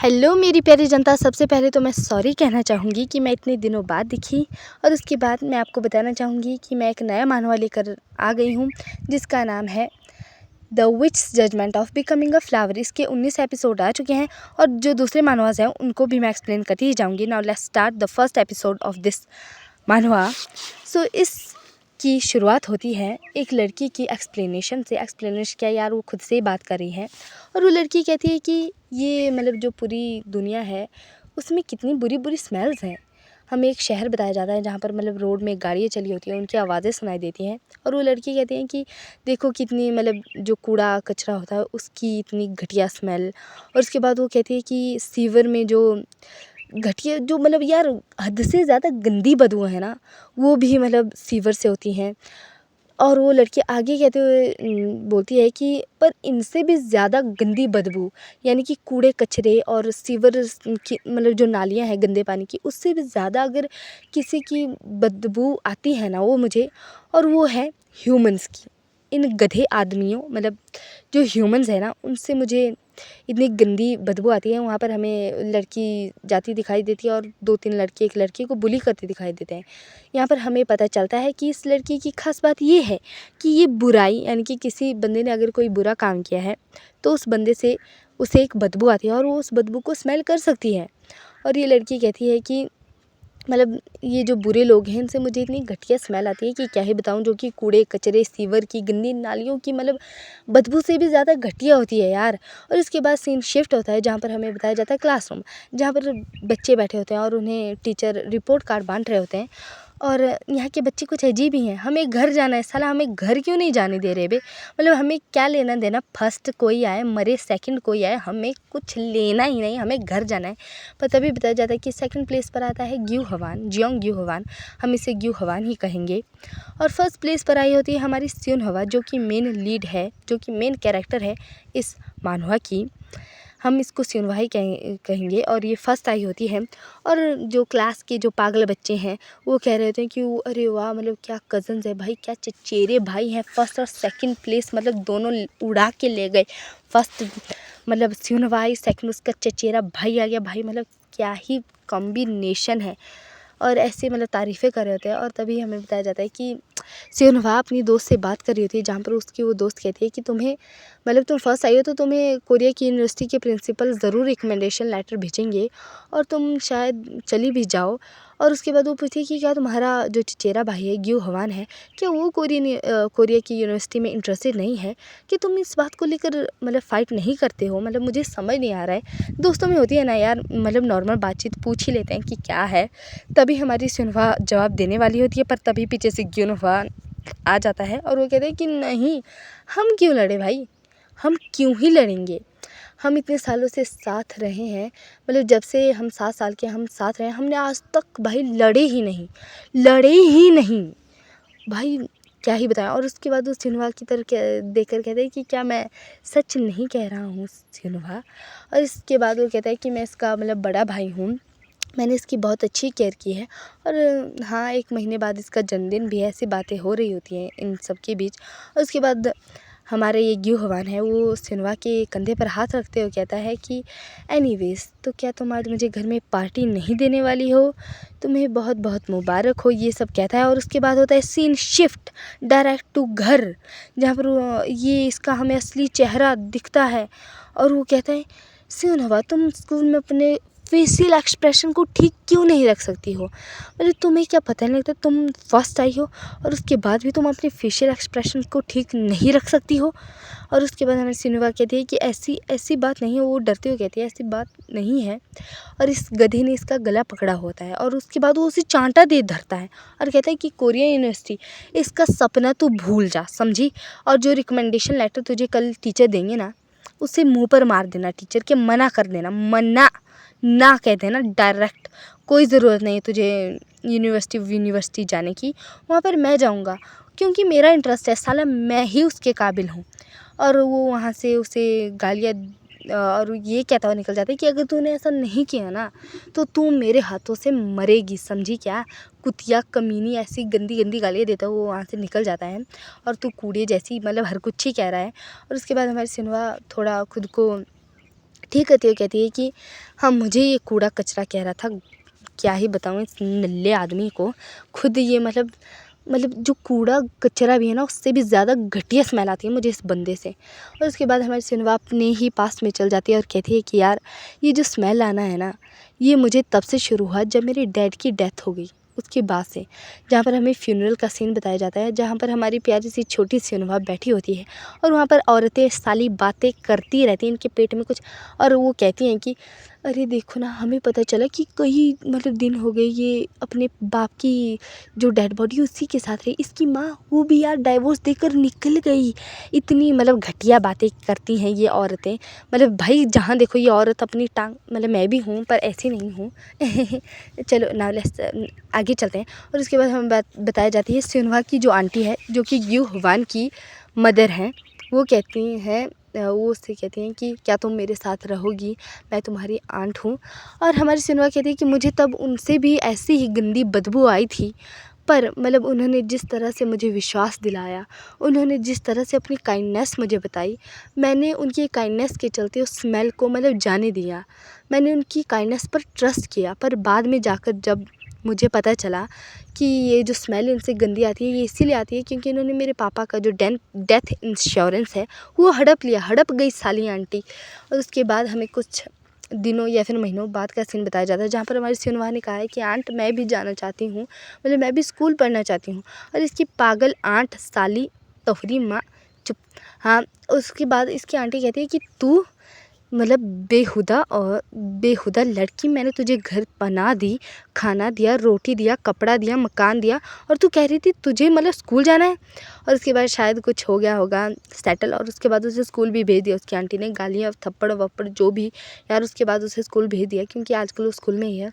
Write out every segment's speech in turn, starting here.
Hello मेरी प्यारी जनता। सबसे पहले तो मैं सॉरी कहना चाहूँगी कि मैं इतने दिनों बाद दिखी। और उसके बाद मैं आपको बताना चाहूँगी कि मैं एक नया मानवा लेकर आ गई हूँ जिसका नाम है the witch judgement of becoming a flower. इसके 19 एपिसोड आ चुके हैं और जो दूसरे मानवास हैं उनको भी मैं एक्सप्लेन करती ही जाऊँगी। Now let's start the first episode of this मानवा। सो इस की शुरुआत होती है एक लड़की की एक्सप्लेनेशन से। एक्सप्लेनेशन क्या यार, वो खुद से ही बात कर रही है और वो लड़की कहती है कि ये जो पूरी दुनिया है उसमें कितनी बुरी बुरी स्मेल्स हैं। हमें एक शहर बताया जाता है जहाँ पर रोड में गाड़ियाँ चली होती हैं, उनकी आवाज़ें सुनाई देती हैं। और वो लड़की कहती है कि देखो कितनी जो कूड़ा कचरा होता है उसकी इतनी घटिया स्मेल। और उसके बाद वो कहती है कि सीवर में जो घटिया यार हद से ज़्यादा गंदी बदबू है ना, वो भी सीवर से होती हैं। और वो लड़की आगे कहते हुए बोलती है कि पर इनसे भी ज़्यादा गंदी बदबू, यानी कि कूड़े कचरे और सीवर की जो नालियाँ हैं गंदे पानी की, उससे भी ज़्यादा अगर किसी की बदबू आती है ना वो मुझे, और वो है ह्यूमंस की। इन गधे आदमियों जो ह्यूमंस है ना उनसे मुझे इतनी गंदी बदबू आती है। वहाँ पर हमें लड़की जाती दिखाई देती है और 2-3 लड़के एक लड़के को बुली करते दिखाई देते हैं। यहाँ पर हमें पता चलता है कि इस लड़की की ख़ास बात ये है कि ये बुराई, यानी कि किसी बंदे ने अगर कोई बुरा काम किया है तो उस बंदे से उसे एक बदबू आती है और वो उस बदबू को स्मेल कर सकती है। और ये लड़की कहती है कि ये जो बुरे लोग हैं इनसे मुझे इतनी घटिया स्मेल आती है कि क्या ही बताऊँ, जो कि कूड़े कचरे सीवर की गंदी नालियों की बदबू से भी ज़्यादा घटिया होती है यार। और इसके बाद सीन शिफ्ट होता है जहाँ पर हमें बताया जाता है क्लासरूम, जहाँ पर बच्चे बैठे होते हैं और उन्हें टीचर रिपोर्ट कार्ड बांट रहे होते हैं। और यहाँ के बच्चे कुछ अजीब ही हैं। हमें घर जाना है, साला हमें घर क्यों नहीं जाने दे रहे बे। हमें क्या लेना देना, फर्स्ट कोई आए मरे सेकंड कोई आए, हमें कुछ लेना ही नहीं, हमें घर जाना है। पर तभी बताया जाता है कि सेकंड प्लेस पर आता है ग्यू हवान, जियोंग ग्यू हवान, हम इसे ग्यू हवान ही कहेंगे। और फर्स्ट प्लेस पर आई होती है हमारी स्यून हवा, जो कि मेन लीड है, जो कि मेन कैरेक्टर है इस मानवा की। हम इसको स्यूनवा ही कहेंगे और ये फर्स्ट आई होती है। और जो क्लास के जो पागल बच्चे हैं वो कह रहे होते हैं कि अरे वाह, क्या कज़न्स है भाई, क्या चचेरे भाई हैं। फर्स्ट और सेकंड प्लेस दोनों उड़ा के ले गए। फर्स्ट स्यूनवा आई, सेकंड उसका चचेरा भाई आ गया भाई। क्या ही कॉम्बिनेशन है। और ऐसे तारीफ़ें कर रहे होते हैं। और तभी हमें बताया जाता है कि स्यूनवा अपनी दोस्त से बात कर रही होती है, जहाँ पर उसकी वो दोस्त कहती है कि तुम्हें तुम फर्स्ट आई हो तो तुम्हें कोरिया की यूनिवर्सिटी के प्रिंसिपल ज़रूर रिकमेंडेशन लेटर भेजेंगे और तुम शायद चली भी जाओ। और उसके बाद वो पूछती है कि क्या तुम्हारा जो चचेरा भाई है ग्यू हवान है, क्या वो कोरिया की यूनिवर्सिटी में इंटरेस्टेड नहीं है, कि तुम इस बात को लेकर फ़ाइट नहीं करते हो। मुझे समझ नहीं आ रहा है। दोस्तों में होती है ना यार, नॉर्मल बातचीत पूछ ही लेते हैं कि क्या है। तभी हमारी स्यूनवा जवाब देने वाली होती है, पर तभी पीछे से ग्यूनवा आ जाता है और वो कहते हैं कि नहीं, हम क्यों लड़े भाई, हम क्यों ही लड़ेंगे। हम इतने सालों से साथ रहे हैं, जब से हम 7 साल के हम साथ रहे हैं, हमने आज तक भाई लड़े ही नहीं भाई, क्या ही बताएं। और उसके बाद उस सिन्हा की तरफ देखकर कहते हैं कि क्या मैं सच नहीं कह रहा हूँ सिन्हा। और इसके बाद वो कहता है कि मैं इसका बड़ा भाई हूँ, मैंने इसकी बहुत अच्छी केयर की है। और हाँ, 1 महीने बाद इसका जन्मदिन भी है। ऐसी बातें हो रही होती हैं इन सब के बीच। और उसके बाद हमारे ये ग्यू हवान है, वो सिन्हा के कंधे पर हाथ रखते हुए कहता है कि एनीवेज़, तो क्या तुम आज मुझे घर में पार्टी नहीं देने वाली हो, तुम्हें बहुत बहुत मुबारक हो, ये सब कहता है। और उसके बाद होता है सीन शिफ्ट डायरेक्ट टू घर, जहाँ पर ये इसका हमें असली चेहरा दिखता है। और वो कहता है सिन्हा, तुम स्कूल में अपने फेशियल एक्सप्रेशन को ठीक क्यों नहीं रख सकती हो। तुम्हें क्या पता नहीं लगता, तुम फर्स्ट आई हो और उसके बाद भी तुम अपने फेशियल एक्सप्रेशन को ठीक नहीं रख सकती हो। और उसके बाद हमें सिन्हा कहती है कि ऐसी बात नहीं है। वो डरते हुए कहती है ऐसी बात नहीं है। और इस गधे ने इसका गला पकड़ा होता है और उसके बाद वो उसे चांटा दे धरता है और कहता है कि कोरिया यूनिवर्सिटी, इसका सपना तू भूल जा, समझी। और जो रिकमेंडेशन लेटर तुझे कल टीचर देंगे ना, उसे मुंह पर मार देना, टीचर के मना कर देना, मना ना कह देना डायरेक्ट। कोई ज़रूरत नहीं है तुझे यूनिवर्सिटी जाने की, वहाँ पर मैं जाऊँगा क्योंकि मेरा इंटरेस्ट है, साला मैं ही उसके काबिल हूँ। और वो वहाँ से उसे गालियाँ और ये कहता हुआ निकल जाता है कि अगर तूने ऐसा नहीं किया ना तो तू मेरे हाथों से मरेगी, समझी क्या, कुतिया कमीनी। ऐसी गंदी गंदी गालियाँ देता है, वो वहाँ से निकल जाता है। और तू कूड़े जैसी हर कुछ ही कह रहा है। और उसके बाद हमारे सिन्हा थोड़ा खुद को ठीक कहती है, कहती है कि हाँ मुझे ये कूड़ा कचरा कह रहा था, क्या ही बताऊँ इस नल्ले आदमी को। खुद ये मतलब जो कूड़ा कचरा भी है ना, उससे भी ज़्यादा घटिया स्मेल आती है मुझे इस बंदे से। और उसके बाद हमारी सिनवा अपने ही पास में चल जाती है और कहती है कि यार ये जो स्मेल आना है ना, ये मुझे तब से शुरू हुआ जब मेरे डैड की डेथ हो गई, उसके बाद से। जहाँ पर हमें फ्यूनरल का सीन बताया जाता है, जहाँ पर हमारी प्यारी सी छोटी सिनवा बैठी होती है और वहाँ पर औरतें साली बातें करती रहती हैं, इनके पेट में कुछ, और वो कहती हैं कि अरे देखो ना, हमें पता चला कि कई मतलब दिन हो गए ये अपने बाप की जो डेड बॉडी उसी के साथ रही, इसकी माँ वो भी यार डाइवोर्स देकर निकल गई। इतनी मतलब घटिया बातें करती हैं ये औरतें। मतलब भाई जहाँ देखो ये औरत अपनी टांग, मतलब मैं भी हूँ पर ऐसी नहीं हूँ। चलो नाउ लेट्स आगे चलते हैं। और उसके बाद हमें बताई जाती है सिन्हा की जो आंटी है, जो कि यू हवान की मदर हैं, वो कहती हैं, वो उससे कहती हैं कि क्या तुम मेरे साथ रहोगी, मैं तुम्हारी आंट हूँ। और हमारी सिनवा कहती है कि मुझे तब उनसे भी ऐसी ही गंदी बदबू आई थी, पर मतलब उन्होंने जिस तरह से मुझे विश्वास दिलाया, उन्होंने जिस तरह से अपनी काइंडनेस मुझे बताई, मैंने उनकी काइंडनेस के चलते उस स्मेल को मतलब जाने दिया। मैंने उनकी काइंडनेस पर ट्रस्ट किया, पर बाद में जाकर जब मुझे पता चला कि ये जो स्मेल इनसे गंदी आती है, ये इसीलिए आती है क्योंकि इन्होंने मेरे पापा का जो डेथ इंश्योरेंस है वो हड़प लिया, हड़प गई साली आंटी। और उसके बाद हमें कुछ दिनों या फिर महीनों बाद का सीन बताया जाता है, जहाँ पर हमारी सिनवा ने कहा है कि आंट मैं भी जाना चाहती हूँ, मतलब मैं भी स्कूल पढ़ना चाहती हूँ। और इसकी पागल आंट साली तोहरी माँ चुप। हाँ, उसके बाद इसकी आंटी कहती है कि तू मतलब बेहुदा लड़की, मैंने तुझे घर बना दी, खाना दिया, रोटी दिया, कपड़ा दिया, मकान दिया, और तू कह रही थी तुझे मतलब स्कूल जाना है। और उसके बाद शायद कुछ हो गया होगा सेटल, और उसके बाद उसे स्कूल भी भेज दिया उसकी आंटी ने, गालियाँ थप्पड़ वप्पड़ जो भी यार, उसके बाद उसे स्कूल भेज दिया क्योंकि आजकल वो स्कूल में ही है।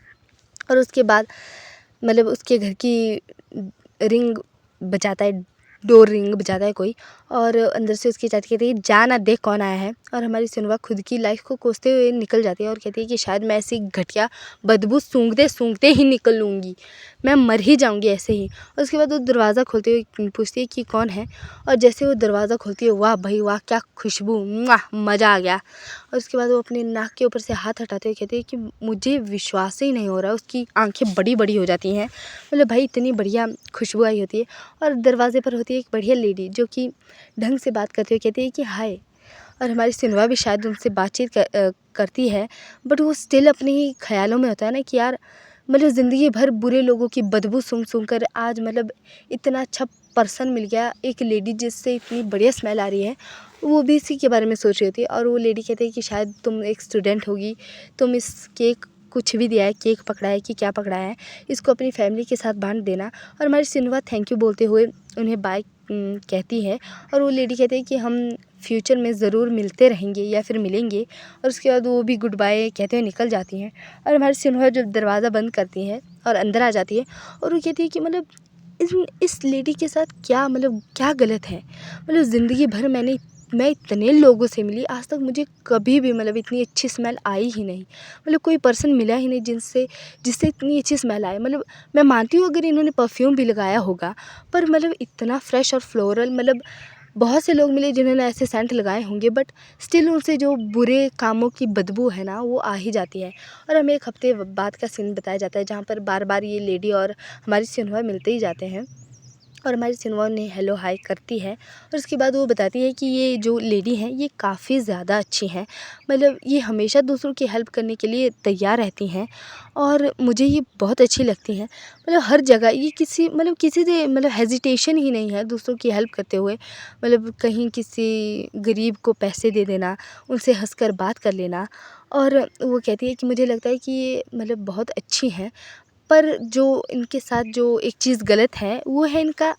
और उसके बाद मतलब उसके घर की रिंग बजाता है, डोर रिंग बजाता है कोई, और अंदर से उसकी चाची कहती है जा ना देख कौन आया है। और हमारी सिनवा खुद की लाइफ को कोसते हुए निकल जाती है और कहती है कि शायद मैं ऐसी घटिया बदबू सूंघते सूंघते ही निकल लूँगी, मैं मर ही जाऊँगी ऐसे ही। और उसके बाद वो दरवाज़ा खोलते हुए पूछती है कि कौन है, और जैसे वो दरवाज़ा खोलती है, वाह भाई वाह क्या खुशबू, मज़ा आ गया। और उसके बाद वो अपने नाक के ऊपर से हाथ हटाते हुए कहती है कि मुझे विश्वास ही नहीं हो रहा। उसकी आंखें बड़ी बड़ी हो जाती हैं, मतलब भाई इतनी बढ़िया खुशबू आई होती है। और दरवाजे पर होती है एक बढ़िया लेडी जो कि ढंग से बात करते हुए कहती है कि हाय। और हमारी सिनवा भी शायद उनसे बातचीत करती है, बट वो स्टिल अपने ही ख्यालों में होता है ना कि यार मतलब ज़िंदगी भर बुरे लोगों की बदबू सूंघ सूंघ कर आज मतलब इतना अच्छा पर्सन मिल गया, एक लेडी जिससे इतनी बढ़िया स्मेल आ रही है, वो भी इसी के बारे में सोच रही थी। और वो लेडी कहती है कि शायद तुम एक स्टूडेंट होगी, तुम इस केक कुछ भी दिया है, केक पकड़ा है कि क्या पकड़ा है, इसको अपनी फैमिली के साथ बांट देना। और हमारी सिनवा थैंक यू बोलते हुए उन्हें बाय कहती है, और वो लेडी कहती है कि हम फ्यूचर में ज़रूर मिलते रहेंगे या फिर मिलेंगे। और उसके बाद वो भी गुड बाय कहते हुए निकल जाती हैं। और हमारी सिनहा जब दरवाज़ा बंद करती है और अंदर आ जाती है, और वो कहती है कि मतलब इस लेडी के साथ क्या मतलब क्या गलत है, मतलब ज़िंदगी भर मैं इतने लोगों से मिली, आज तक मुझे कभी भी मतलब इतनी अच्छी स्मेल आई ही नहीं, मतलब कोई पर्सन मिला ही नहीं जिससे इतनी अच्छी स्मेल आए। मतलब मैं मानती हूँ अगर इन्होंने परफ्यूम भी लगाया होगा, पर मतलब इतना फ्रेश और फ्लोरल, मतलब बहुत से लोग मिले जिन्होंने ऐसे सेंट लगाए होंगे, बट स्टिल उनसे जो बुरे कामों की बदबू है ना वो आ ही जाती है। और हमें एक हफ्ते बाद का सीन बताया जाता है, जहाँ पर बार बार ये लेडी और हमारी सिनहा मिलते ही जाते हैं, और हमारी सिनवा ने हेलो हाय करती है। और उसके बाद वो बताती है कि ये जो लेडी हैं ये काफ़ी ज़्यादा अच्छी हैं, मतलब ये हमेशा दूसरों की हेल्प करने के लिए तैयार रहती हैं, और मुझे ये बहुत अच्छी लगती हैं। मतलब हर जगह ये किसी से मतलब हेजिटेशन ही नहीं है दूसरों की हेल्प करते हुए, मतलब कहीं किसी गरीब को पैसे दे देना, उनसे हंसकर बात कर लेना। और वो कहती है कि मुझे लगता है कि ये मतलब बहुत अच्छी हैं, पर जो इनके साथ जो एक चीज़ गलत है वो है इनका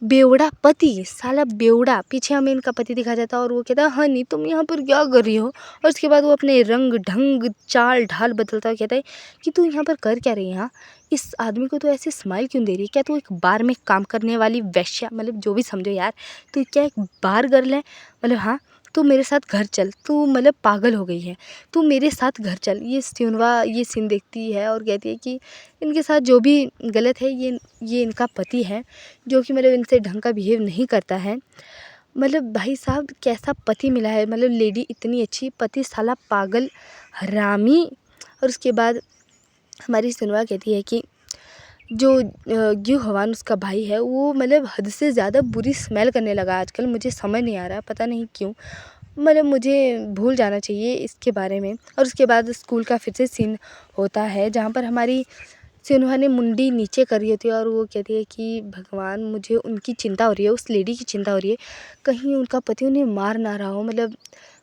बेवड़ा पति, साला बेवड़ा। पीछे हमें इनका पति दिखाया जाता है और वो कहता है हनी तुम यहाँ पर क्या कर रही हो। और उसके बाद वो अपने रंग ढंग चाल ढाल बदलता हुआ कहता है कि तू यहाँ पर कर क्या रही है, हाँ इस आदमी को तो ऐसे स्माइल क्यों दे रही है, क्या तू एक बार में काम करने वाली वैश्या, मतलब जो भी समझो यार, तू क्या एक बार गर्ल है, मतलब हाँ तू मेरे साथ घर चल, तू मतलब पागल हो गई है, तू मेरे साथ घर चल। ये सिनवा ये सीन देखती है और कहती है कि इनके साथ जो भी गलत है ये इनका पति है, जो कि मतलब इनसे ढंग का बिहेव नहीं करता है। मतलब भाई साहब कैसा पति मिला है, मतलब लेडी इतनी अच्छी, पति साला पागल हरामी। और उसके बाद हमारी सिनवा कहती है कि जो ग्यू हवान उसका भाई है वो मतलब हद से ज़्यादा बुरी स्मेल करने लगा आजकल, मुझे समझ नहीं आ रहा पता नहीं क्यों, मतलब मुझे भूल जाना चाहिए इसके बारे में। और उसके बाद स्कूल का फिर से सीन होता है जहाँ पर हमारी सिन्हा ने मुंडी नीचे करी होती है और वो कहती है कि भगवान मुझे उनकी चिंता हो रही है, उस लेडी की चिंता हो रही है, कहीं उनका पति उन्हें मार ना रहा हो, मतलब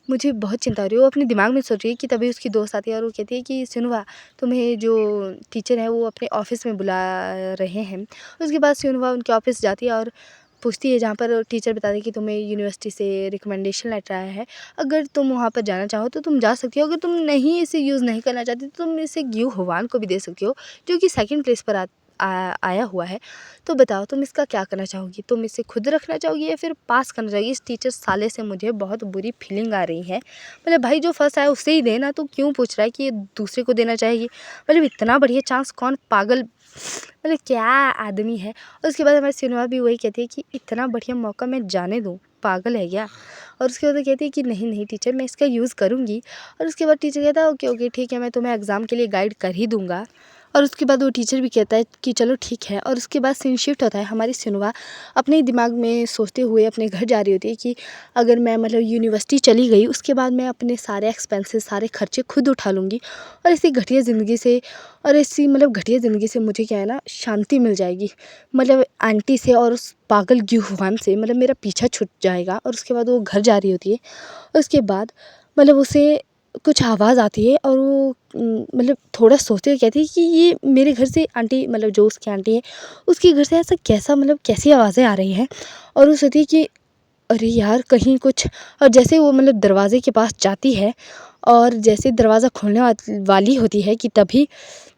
मुझे बहुत चिंता हो रही है। वो अपने दिमाग में सोच रही है कि तभी उसकी दोस्त आती है और वो कहती है कि सिन्हा तुम्हें जो टीचर है वो अपने ऑफिस में बुला रहे हैं। उसके बाद सिन्हा उनके ऑफिस जाती है और पूछती है, जहाँ पर टीचर बताती है कि तुम्हें यूनिवर्सिटी से रिकमेंडेशन लेटर आया है, अगर तुम वहाँ पर जाना चाहो तो तुम जा सकती हो, अगर तुम नहीं इसे यूज़ नहीं करना चाहती तो तुम इसे ग्यू हवान को भी दे सकती हो जो कि सेकंड प्लेस पर आया हुआ है। तो बताओ तुम इसका क्या करना चाहोगी, तुम इसे खुद रखना चाहोगी या फिर पास करना चाहोगी। इस टीचर साले से मुझे बहुत बुरी फीलिंग आ रही है, मतलब भाई जो फर्स्ट आया उससे ही देना, तो क्यों पूछ रहा है कि ये दूसरे को देना चाहेगी, मतलब इतना बढ़िया चांस कौन पागल, मतलब क्या आदमी है। और उसके बाद हमारी सिनेमा भी वही कहती है कि इतना बढ़िया मौका मैं जाने दूँ, पागल है क्या। और उसके बाद वो कहती है कि नहीं नहीं टीचर मैं इसका यूज़ करूँगी। और उसके बाद टीचर कहता है ओके ओके ठीक है, मैं तुम्हें एग्ज़ाम के लिए गाइड कर ही दूँगा। और उसके बाद वो टीचर भी कहता है कि चलो ठीक है। और उसके बाद सीन शिफ्ट होता है, हमारी सिनवा अपने ही दिमाग में सोचते हुए अपने घर जा रही होती है कि अगर मैं मतलब यूनिवर्सिटी चली गई उसके बाद मैं अपने सारे एक्सपेंसेस सारे खर्चे खुद उठा लूँगी और इसी घटिया ज़िंदगी से और इसी मतलब घटिया ज़िंदगी से मुझे क्या है ना शांति मिल जाएगी, मतलब आंटी से और उस पागल ग्यूवान से मतलब मेरा पीछा छूट जाएगा। और उसके बाद वो घर जा रही होती है। उसके बाद मतलब उसे कुछ आवाज़ आती है और वो मतलब थोड़ा सोचते हुए कहती है कि ये मेरे घर से आंटी मतलब जो उसकी आंटी है उसके घर से ऐसा कैसा मतलब कैसी आवाज़ें आ रही हैं। और वो सोचती है कि अरे यार कहीं कुछ, और जैसे वो मतलब दरवाजे के पास जाती है और जैसे दरवाज़ा खोलने वाली होती है कि तभी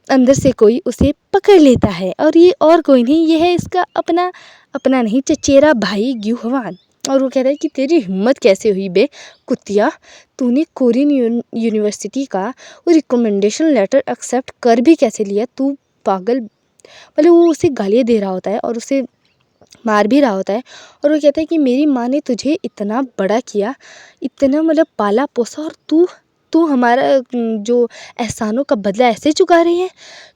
अंदर से कोई उसे पकड़ लेता है और ये और कोई नहीं, ये है इसका अपना अपना नहीं चचेरा भाई ग्यूहवान। और वो कहता है कि तेरी हिम्मत कैसे हुई बे कुतिया, तूने कोरियन यूनिवर्सिटी का वो रिकमेंडेशन लेटर एक्सेप्ट कर भी कैसे लिया, तू पागल। मतलब वो उसे गालियाँ दे रहा होता है और उसे मार भी रहा होता है। और वो कहता है कि मेरी माँ ने तुझे इतना बड़ा किया, इतना मतलब पाला पोसा, और तू तू हमारा जो एहसानों का बदला ऐसे चुका रही है।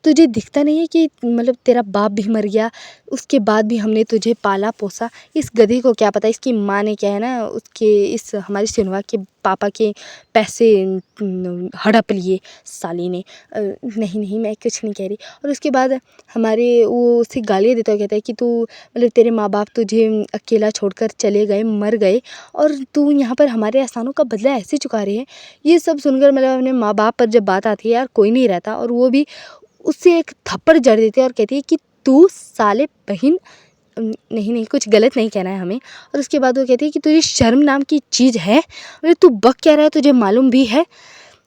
तुझे दिखता नहीं है कि मतलब तेरा बाप भी मर गया, उसके बाद भी हमने तुझे पाला पोसा। इस गधी को क्या पता इसकी माँ ने क्या है ना उसके इस हमारी सिनवा के पापा के पैसे हड़प लिए साली ने। नहीं नहीं मैं कुछ नहीं कह रही। और उसके बाद हमारे वो उसे गालियाँ देता हुआ कहता है कि तू मतलब तेरे माँ बाप तुझे अकेला छोड़कर चले गए, मर गए, और तू यहाँ पर हमारे एहसानों का बदला ऐसे चुका रही है। ये सब सुनकर मतलब अपने माँ बाप पर जब बात आती है यार कोई नहीं रहता, और वो भी उससे एक थप्पड़ जड़ देती है और कहती है कि तू साले बहन, नहीं नहीं कुछ गलत नहीं कहना है हमें। और उसके बाद वो कहती है कि तुझे शर्म नाम की चीज़ है, मतलब तू बक क्या रहा है तुझे मालूम भी है।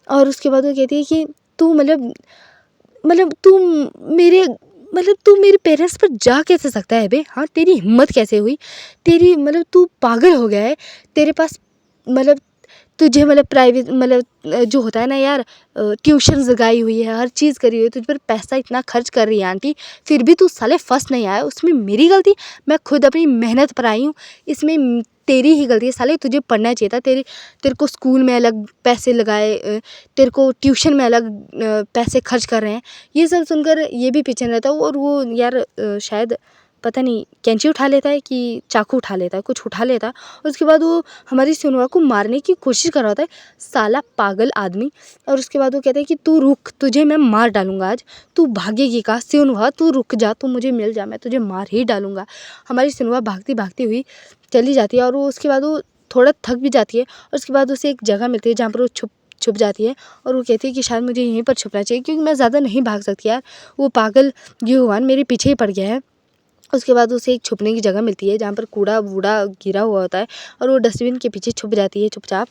और उसके बाद वो कहती है कि तू मतलब तू मेरे पेरेंट्स पर जा कैसे सकता है बे, हाँ तेरी हिम्मत कैसे हुई, तेरी मतलब तू पागल हो गया है, तेरे पास मतलब तुझे मतलब प्राइवेट मतलब जो होता है ना यार ट्यूशन लगाई हुई है, हर चीज़ करी हुई है, तुझ पर पैसा इतना खर्च कर रही है आंटी, फिर भी तू साले फर्स्ट नहीं आया, उसमें मेरी गलती, मैं खुद अपनी मेहनत पर आई हूँ, इसमें तेरी ही गलती है साले, तुझे पढ़ना चाहिए था। तेरे को स्कूल में अलग पैसे लगाए, तेरे को ट्यूशन में अलग पैसे खर्च कर रहे हैं। ये सब सुनकर ये भी पीछे नहीं रहता और वो यार शायद पता नहीं कैंची उठा लेता है कि चाकू उठा लेता है, कुछ उठा लेता है। उसके बाद वो हमारी सिनवा को मारने की कोशिश कर रहा होता है, साला पागल आदमी। और उसके बाद वो कहता है कि तू रुक, तुझे मैं मार डालूंगा आज, तू भागेगी कहाँ सिनवा, तू रुक जा, तू मुझे मिल जा, मैं तुझे मार ही डालूंगा। हमारी सिनवा भागती भागती हुई चली जाती है और वो उसके बाद वो थोड़ा थक भी जाती है। और उसके बाद उसे एक जगह मिलती है जहाँ पर वो छुप जाती है और वो कहती है कि शायद मुझे यहीं पर छुपना चाहिए क्योंकि मैं ज़्यादा नहीं भाग सकती यार, वो पागल ग्यूवान मेरे पीछे ही पड़ गया है। उसके बाद उसे एक छुपने की जगह मिलती है जहाँ पर कूड़ा वूड़ा गिरा हुआ होता है और वो डस्टबिन के पीछे छुप जाती है चुपचाप,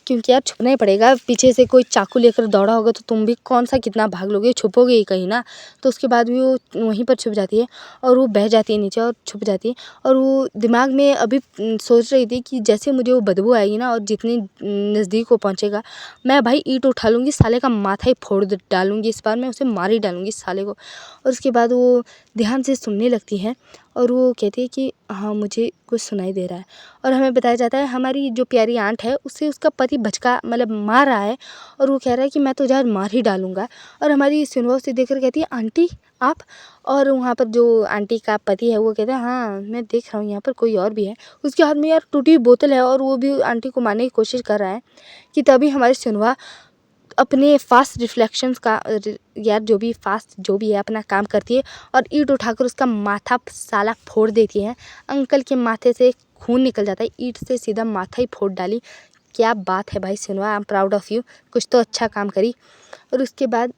क्योंकि यार छुपना ही पड़ेगा, पीछे से कोई चाकू लेकर दौड़ा होगा तो तुम भी कौन सा कितना भाग लोगे, छुपोगे ही कहीं ना। तो उसके बाद भी वो वहीं पर छुप जाती है और वो बह जाती है नीचे और छुप जाती है। और वो दिमाग में अभी सोच रही थी कि जैसे मुझे वो बदबू आएगी ना और जितनी नज़दीक वो पहुँचेगा मैं भाई ईंट उठा लूँगी, साले का माथा ही फोड़ डालूँगी, इस बार मैं उसे मार ही डालूँगी साले को। और उसके बाद वो ध्यान से सुनने लगती है और वो कहती है कि हाँ मुझे कुछ सुनाई दे रहा है। और हमें बताया जाता है हमारी जो प्यारी आंट है उससे उसका पति भचका मतलब मार रहा है और वो कह रहा है कि मैं तो आज मार ही डालूँगा। और हमारी सिनवा उसे देखकर कहती है आंटी आप। और वहाँ पर जो आंटी का पति है वो कहता है हाँ मैं देख रहा हूँ यहाँ पर कोई और भी है। उसके हाथ में यार टूटी हुई बोतल है और वो भी आंटी को मारने की कोशिश कर रहा है कि तभी हमारी सिनवा अपने फास्ट रिफ्लेक्शंस का यार जो भी है अपना काम करती है और ईंट उठाकर उसका माथा साला फोड़ देती है। अंकल के माथे से खून निकल जाता है, ईंट से सीधा माथा ही फोड़ डाली। क्या बात है भाई सिनवा, I am proud of you, कुछ तो अच्छा काम करी। और उसके बाद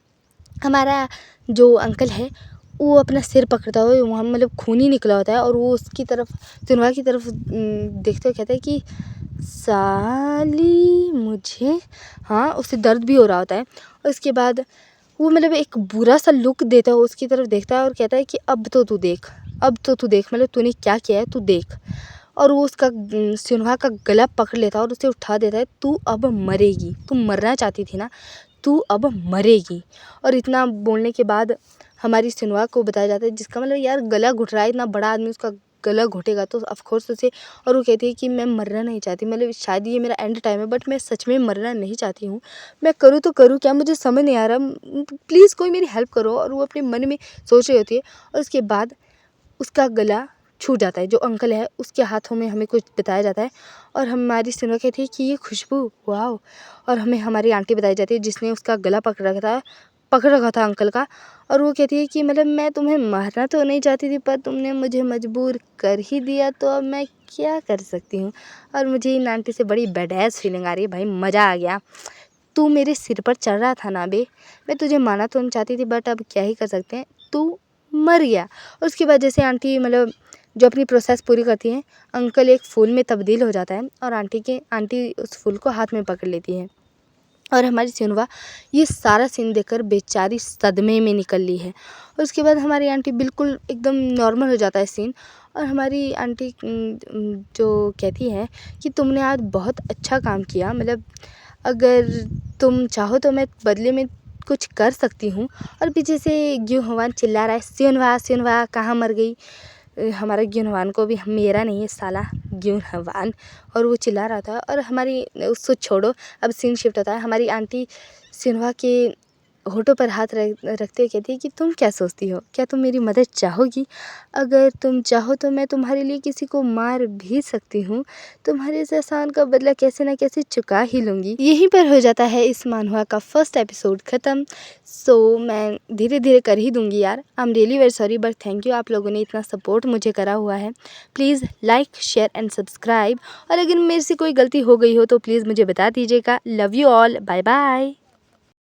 हमारा जो अंकल है वो अपना सिर पकड़ता हुआ वहाँ मतलब खून ही निकला होता है और वो उसकी तरफ सिनवा की तरफ देखते हुए कहता है कि साली मुझे, हाँ उसे दर्द भी हो रहा होता है। और उसके बाद वो मतलब एक बुरा सा लुक देता है, उसकी तरफ देखता है और कहता है कि अब तो तू देख, अब तो तू देख मतलब तूने क्या किया है तू देख। और वो उसका सिनहा का गला पकड़ लेता है और उसे उठा देता है, तू अब मरेगी, तू मरना चाहती थी ना, तू अब मरेगी। और इतना बोलने के बाद हमारी सिनवा को बताया जाता है जिसका मतलब यार गला घुट रहा है, इतना बड़ा आदमी उसका गला घुटेगा तो ऑफ कोर्स उसे। और वो कहती है कि मैं मरना नहीं चाहती, मतलब शायद ये मेरा एंड टाइम है बट मैं सच में मरना नहीं चाहती हूँ। मैं करूँ तो करूँ क्या, मुझे समझ नहीं आ रहा, प्लीज़ कोई मेरी हेल्प करो। और वो अपने मन में सोच रही होती है और उसके बाद उसका गला छूट जाता है। जो अंकल है उसके हाथों में हमें कुछ बताया जाता है और हमारी सिनवा कहती है कि ये खुशबू वाओ। और हमें हमारी आंटी बताई जाती है जिसने उसका गला पकड़ रखा था अंकल का। और वो कहती है कि मतलब मैं तुम्हें मारना तो नहीं चाहती थी पर तुमने मुझे मजबूर कर ही दिया, तो अब मैं क्या कर सकती हूँ। और मुझे इन आंटी से बड़ी बैडैस फीलिंग आ रही है भाई, मज़ा आ गया। तू मेरे सिर पर चढ़ रहा था ना बे, मैं तुझे मारना तो नहीं चाहती थी बट अब क्या ही कर सकते हैं, तू मर गया। और उसके बाद जैसे आंटी मतलब जो अपनी प्रोसेस पूरी करती हैं, अंकल एक फूल में तब्दील हो जाता है और आंटी उस फूल को हाथ में पकड़ लेती है। और हमारी सिनवा ये सारा सीन देखकर बेचारी सदमे में निकल ली है। और उसके बाद हमारी आंटी बिल्कुल एकदम नॉर्मल हो जाता है सीन। और हमारी आंटी जो कहती है कि तुमने आज बहुत अच्छा काम किया, मतलब अगर तुम चाहो तो मैं बदले में कुछ कर सकती हूँ। और पीछे से ग्यूहवान चिल्ला रहा है सिनवा सिनवा कहाँ मर गई। हमारा ग्यूहवान को भी मेरा नहीं है साला ग्यूहवान। और वो चिल्ला रहा था और हमारी उसको छोड़ो, अब सीन शिफ्ट होता है। हमारी आंटी सिनवा के होठों पर हाथ रखते हुए कहती है कि तुम क्या सोचती हो, क्या तुम मेरी मदद चाहोगी? अगर तुम चाहो तो मैं तुम्हारे लिए किसी को मार भी सकती हूँ, तुम्हारे इस एहसान का बदला कैसे ना कैसे चुका ही लूँगी। यहीं पर हो जाता है इस मानहुआ का फर्स्ट एपिसोड ख़त्म। सो मैं धीरे धीरे कर ही दूँगी यार, I am really very sorry but thank you, आप लोगों ने इतना सपोर्ट मुझे करा हुआ है। Please like share and subscribe. और अगर मेरे से कोई गलती हो गई हो तो प्लीज़ मुझे बता दीजिएगा। Love you all, bye bye.